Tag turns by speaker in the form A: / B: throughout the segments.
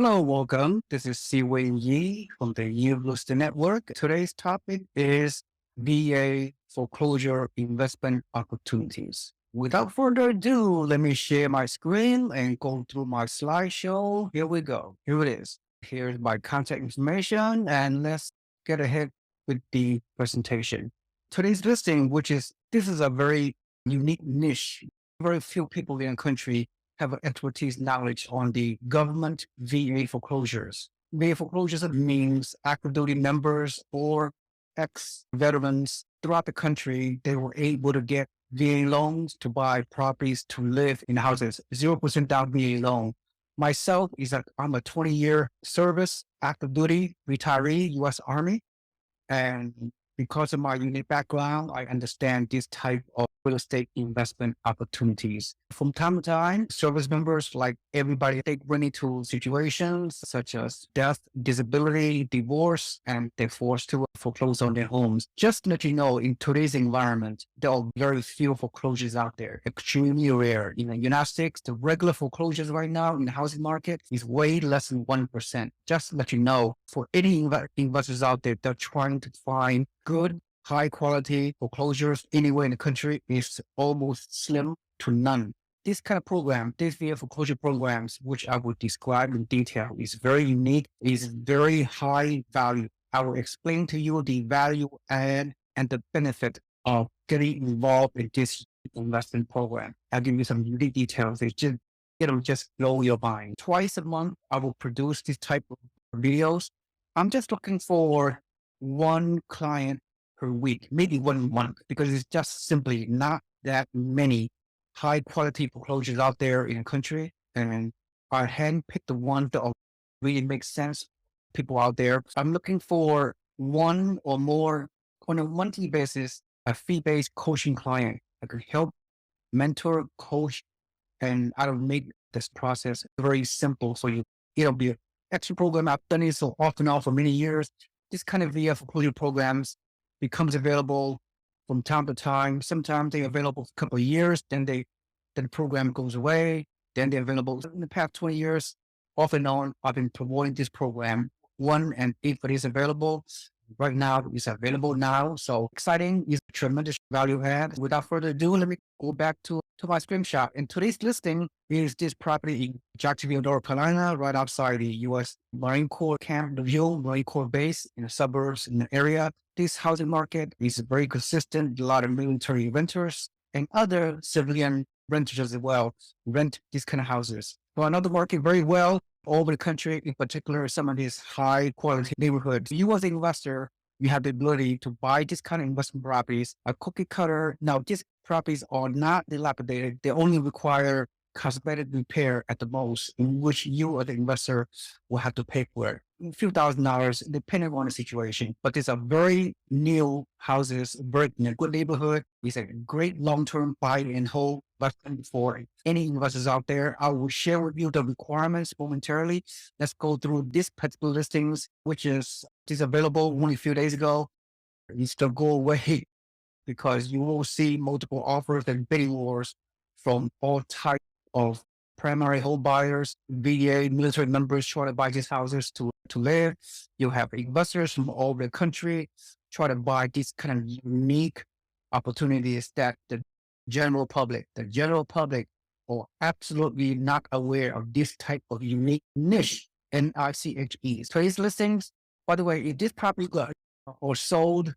A: Hello, welcome. This is Seewing Yee from the Yee Real Estate Network. Today's topic is VA foreclosure investment opportunities. Without further ado, let me share my screen and go through my slideshow. Here we go. Here it is. Here's my contact information, and let's get ahead with the presentation. Today's listing, this is a very unique niche. Very few people in the country have expertise knowledge on the government VA foreclosures. VA foreclosures means active duty members or ex-veterans throughout the country. They were able to get VA loans to buy properties to live in houses, 0% down VA loan. Myself I'm a 20-year service, active duty, retiree, U.S. Army. And because of my unique background, I understand this type of real estate investment opportunities. From time to time, service members, like everybody, they run into situations such as death, disability, divorce, and they're forced to foreclose on their homes. Just to let you know, in today's environment, there are very few foreclosures out there, extremely rare. In the United States, the regular foreclosures right now in the housing market is way less than 1%. Just to let you know, for any investors out there, they're trying to find good, high quality foreclosures anywhere in the country is almost slim to none. This kind of program, these VA foreclosure programs, which I would describe in detail, is very unique, is very high value. I will explain to you the value and the benefit of getting involved in this investment program. I'll give you some unique details. It'll just blow your mind. Twice a month, I will produce this type of videos. I'm just looking for one client per week, maybe 1 month, because it's just simply not that many high quality foreclosures out there in the country. And I handpicked the ones that really make sense. People out there. I'm looking for one or more on a monthly basis, a fee-based coaching client that could help mentor, coach, and I'll make this process very simple for you. It'll be an extra program. I've done it so off and on for many years. This kind of VA foreclosure programs becomes available from time to time. Sometimes they're available for a couple of years, then the program goes away, then they're available. In the past 20 years, off and on, I've been promoting this program. And if it is available right now, it's available now. So exciting, is a tremendous value add. Without further ado, let me go back to my screenshot. And today's listing is this property in Jacksonville, North Carolina, right outside the U.S. Marine Corps Camp Deville, Marine Corps base in the suburbs in the area. This housing market is very consistent. A lot of military renters and other civilian renters as well rent these kind of houses. So another market very well all over the country, in particular, some of these high quality neighborhoods. You as an investor, you have the ability to buy this kind of investment properties, a cookie cutter. Now, these properties are not dilapidated. They only require cosmetic repair at the most, in which you as the investor will have to pay for it. A few $1,000s, depending on the situation. But these are very new houses, very in a good neighborhood. It's a great long-term buy and hold investment for any investors out there. I will share with you the requirements momentarily. Let's go through this particular listings, which is available only a few days ago. It needs to go away because you will see multiple offers and bidding wars from all types of primary home buyers, VA, military members trying to buy these houses to live. You have investors from all over the country trying to buy these kind of unique opportunities that the general public are absolutely not aware of this type of unique niche, NICHEs. Today's listings, by the way, if this property got or sold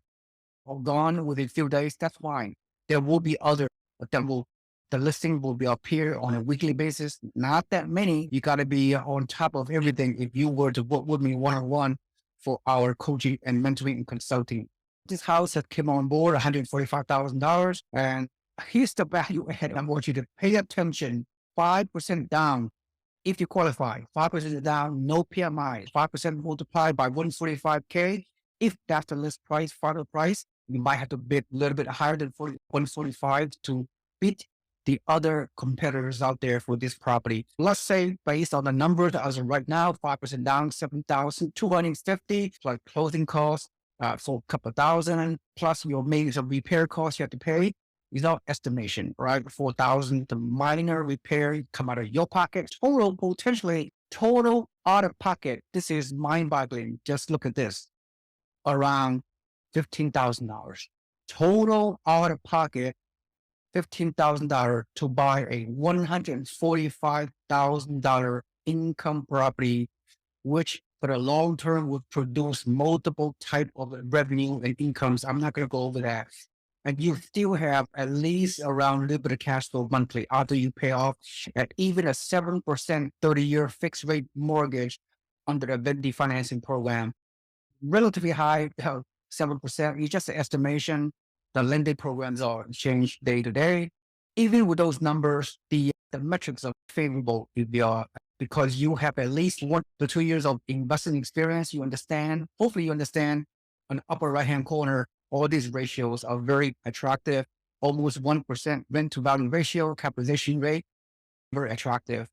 A: or gone within a few days, that's fine. There will be other, but the listing will be appear on a weekly basis. Not that many. You got to be on top of everything if you were to work with me one-on-one for our coaching and mentoring and consulting. This house has come on board $145,000. And here's the value ahead. I want you to pay attention. 5% down if you qualify. 5% down, no PMI. 5% multiplied by 145K. If that's the list price, final price, you might have to bid a little bit higher than 145 to beat the other competitors out there for this property. Let's say based on the numbers as of right now, 5% down, 7,250 plus closing costs for a couple of thousand, plus your major repair costs you have to pay. Is our estimation, right? 4,000, the minor repair come out of your pocket. Total potentially total out of pocket. This is mind boggling. Just look at this, around $15,000 total out of pocket, $15,000 to buy a $145,000 income property, which for the long term would produce multiple type of revenue and incomes. I'm not going to go over that. And you still have at least around a little bit of cash flow monthly after you pay off at even a 7% 30-year fixed rate mortgage under the Vendy financing program. Relatively high, 7%. It's just an estimation. The lending programs are changed day to day. Even with those numbers, the metrics are favorable because you have at least 1 to 2 years of investing experience. You understand, hopefully you understand on the upper right-hand corner, all these ratios are very attractive. Almost 1% rent to value ratio, capitalization rate, very attractive.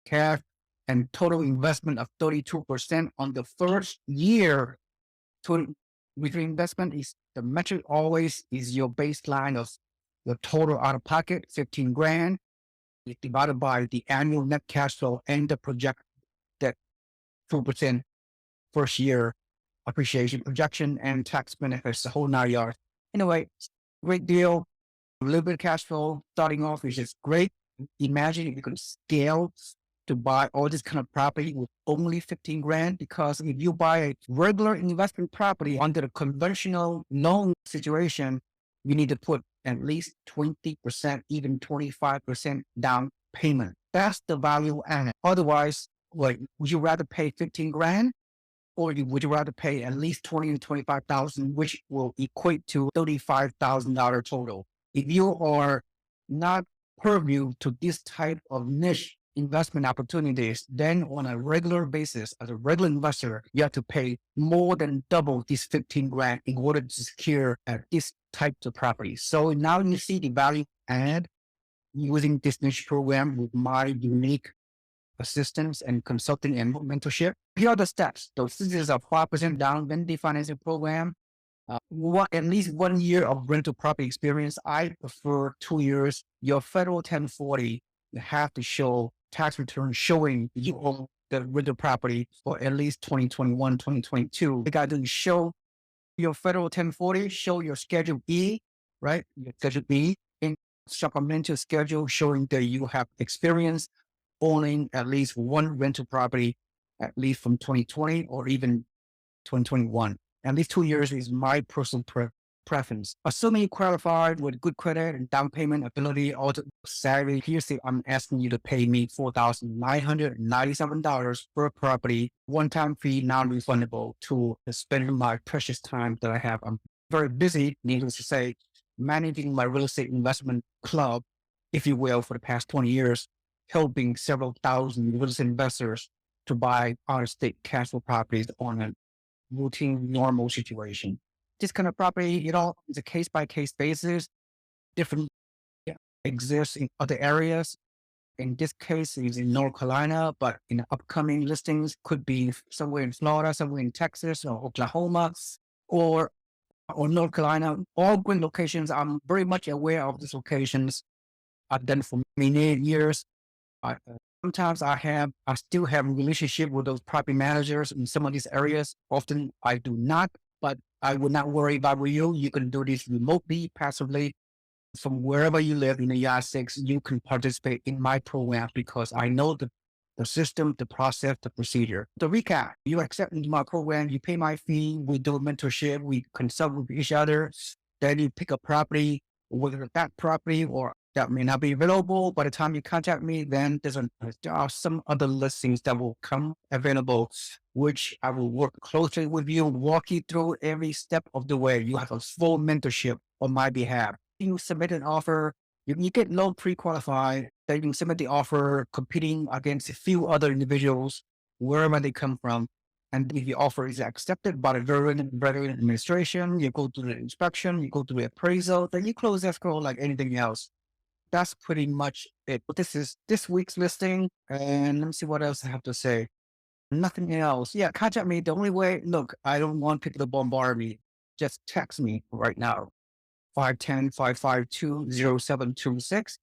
A: Cash and total investment of 32% on the first year. Total return investment is the metric always is your baseline of the total out of pocket, 15 grand, divided by the annual net cash flow and the projected 2% first year appreciation projection and tax benefits, the whole 9 yards. Anyway, great deal. A little bit of cash flow starting off is just great. Imagine if you could scale to buy all this kind of property with only 15 grand, because if you buy a regular investment property under the conventional loan situation, you need to put at least 20%, even 25% down payment. That's the value added. Otherwise, like, would you rather pay 15 grand or would you rather pay at least 20 to 25,000, which will equate to $35,000 total? If you are not purview to this type of niche investment opportunities, then on a regular basis, as a regular investor, you have to pay more than double this 15 grand in order to secure this type of property. So now you see the value add using this niche program with my unique assistance and consulting and mentorship. Here are the steps. So this is a 5% down Vendy financing program. At least 1 year of rental property experience. I prefer 2 years. Your federal 1040, you have to show tax return showing you own the rental property for at least 2021, 2022. You got to show your federal 1040, show your Schedule E, right? Your Schedule E in supplemental schedule showing that you have experience owning at least one rental property, at least from 2020 or even 2021. At least 2 years is my personal preference. Assuming you qualified with good credit and down payment ability, also savvy, here's the, I'm asking you to pay me $4,997 per property, one-time fee, non-refundable, to spend my precious time that I have. I'm very busy, needless to say, managing my real estate investment club, if you will, for the past 20 years, helping several thousand real estate investors to buy out-of-state cash flow properties on a routine, normal situation. This kind of property, is a case-by-case basis. Different exists in other areas. In this case, it's in North Carolina, but in the upcoming listings could be somewhere in Florida, somewhere in Texas or Oklahoma or North Carolina. All great locations. I'm very much aware of these locations. I've done for many years. Sometimes I still have a relationship with those property managers in some of these areas. Often I do not, but I would not worry about you. You can do this remotely, passively. From wherever you live in the United States, you can participate in my program because I know the system, the process, the procedure. To recap, you accept into my program, you pay my fee, we do a mentorship, we consult with each other, then you pick a property, whether that property or that may not be available. By the time you contact me, then there are some other listings that will come available, which I will work closely with you, walk you through every step of the way. You have a full mentorship on my behalf. You submit an offer, you get loan pre-qualified, then you submit the offer competing against a few other individuals, wherever they come from. And if the offer is accepted by the veteran administration, you go through the inspection, you go through the appraisal, then you close escrow like anything else. That's pretty much it. This is this week's listing. And let me see what else I have to say. Nothing else. Yeah, contact me. The only way, look, I don't want people to bombard me. Just text me right now. 510-552-0726.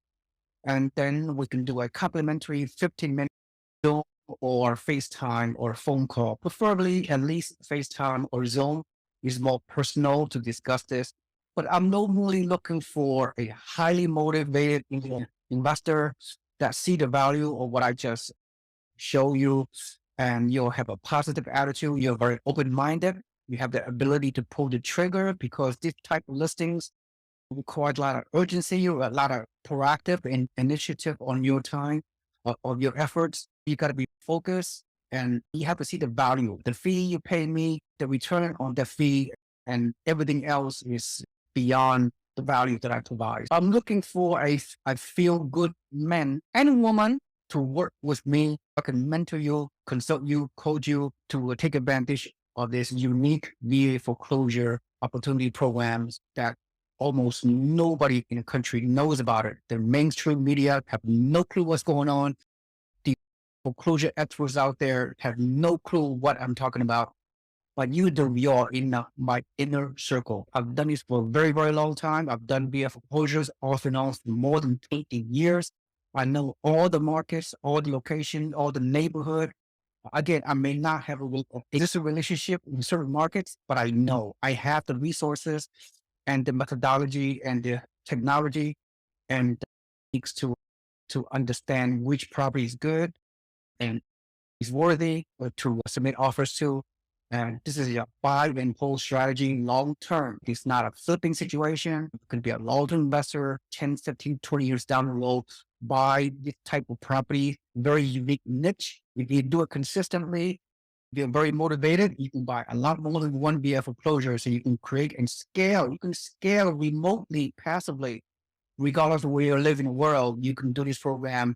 A: And then we can do a complimentary 15-minute or FaceTime or phone call, preferably at least FaceTime or Zoom is more personal to discuss this. But I'm normally looking for a highly motivated investor that see the value of what I just show you, and you'll have a positive attitude. You're very open-minded. You have the ability to pull the trigger because this type of listings requires a lot of urgency, a lot of proactive initiative on your time, of your efforts. You got to be focused and you have to see the value. The fee you pay me, the return on the fee, and everything else is beyond the value that I provide. I'm looking for a feel good man and woman to work with me. I can mentor you, consult you, coach you to take advantage of this unique VA foreclosure opportunity programs that almost nobody in the country knows about it. The mainstream media have no clue what's going on. The foreclosure experts out there have no clue what I'm talking about. But you do, you're in my inner circle. I've done this for a very, very long time. I've done VA foreclosures off and on for more than 20 years. I know all the markets, all the locations, all the neighborhood. Again, I may not have a existing relationship in certain markets, but I know I have the resources and the methodology and the technology and techniques to understand which property is good and is worthy to submit offers to. And this is a buy and hold strategy long term. It's not a flipping situation. It could be a long-term investor, 10, 15, 20 years down the road, buy this type of property, very unique niche. If you do it consistently, if you're very motivated, you can buy a lot more than one VA foreclosure. So you can create and scale. You can scale remotely, passively, regardless of where you live in the world. You can do this program.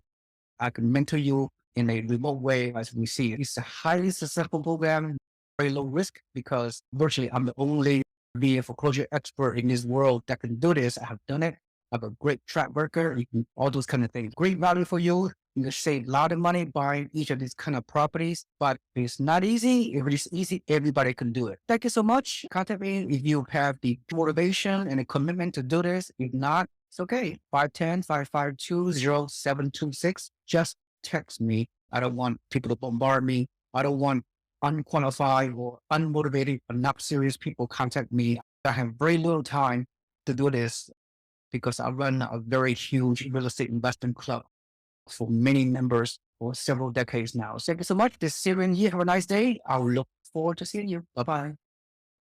A: I can mentor you in a remote way, as we see. It's a highly successful program, very low risk, because virtually I'm the only VA foreclosure expert in this world that can do this. I have done it. I have a great track record, all those kind of things. Great value for you. You can save a lot of money buying each of these kind of properties, but it's not easy. If it's easy, everybody can do it. Thank you so much. Contact me if you have the motivation and a commitment to do this. If not, it's okay. 510-552-0726. Just text me. I don't want people to bombard me. I don't want unqualified or unmotivated or not serious people contact me. I have very little time to do this because I run a very huge real estate investment club for many members for several decades now. Thank you so much. This is Seewing Yee. Have a nice day. I'll look forward to seeing you. Bye-bye.